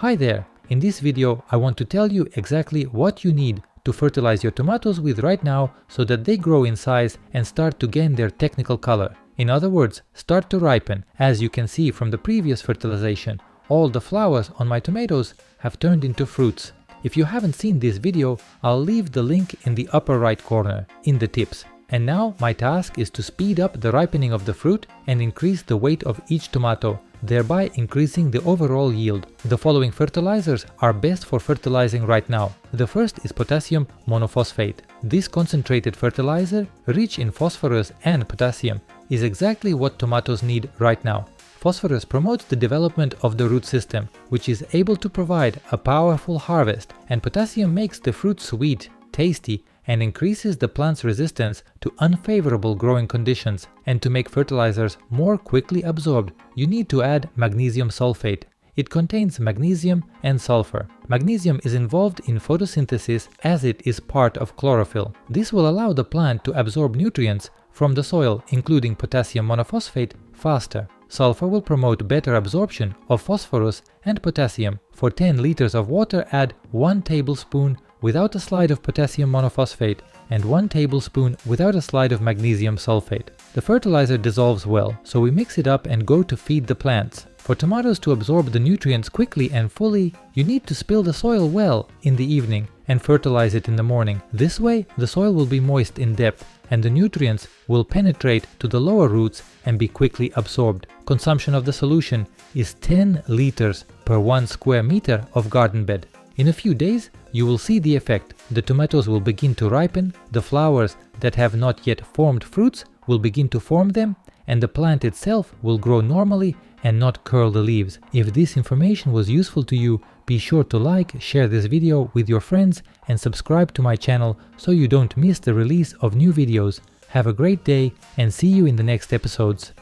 Hi there! In this video I want to tell you exactly what you need to fertilize your tomatoes with right now so that they grow in size and start to gain their technical color. In other words, start to ripen. As you can see from the previous fertilization, all the flowers on my tomatoes have turned into fruits. If you haven't seen this video, I'll leave the link in the upper right corner, in the tips. And now my task is to speed up the ripening of the fruit and increase the weight of each tomato, thereby increasing the overall yield. The following fertilizers are best for fertilizing right now. The first is potassium monophosphate. This concentrated fertilizer, rich in phosphorus and potassium, is exactly what tomatoes need right now. Phosphorus promotes the development of the root system, which is able to provide a powerful harvest, and potassium makes the fruit sweet, tasty, and increases the plant's resistance to unfavorable growing conditions. And to make fertilizers more quickly absorbed, you need to add magnesium sulfate. It contains magnesium and sulfur. Magnesium is involved in photosynthesis as it is part of chlorophyll. This will allow the plant to absorb nutrients from the soil, including potassium monophosphate, faster. Sulfur will promote better absorption of phosphorus and potassium. For 10 liters of water, add 1 tablespoon without a slide of potassium monophosphate and 1 tablespoon without a slide of magnesium sulfate. The fertilizer dissolves well, so we mix it up and go to feed the plants. For tomatoes to absorb the nutrients quickly and fully, you need to spill the soil well in the evening and fertilize it in the morning. This way, the soil will be moist in depth and the nutrients will penetrate to the lower roots and be quickly absorbed. Consumption of the solution is 10 liters per 1 square meter of garden bed. In a few days, you will see the effect. The tomatoes will begin to ripen, the flowers that have not yet formed fruits will begin to form them, and the plant itself will grow normally and not curl the leaves. If this information was useful to you, be sure to like, share this video with your friends and subscribe to my channel so you don't miss the release of new videos. Have a great day and see you in the next episodes.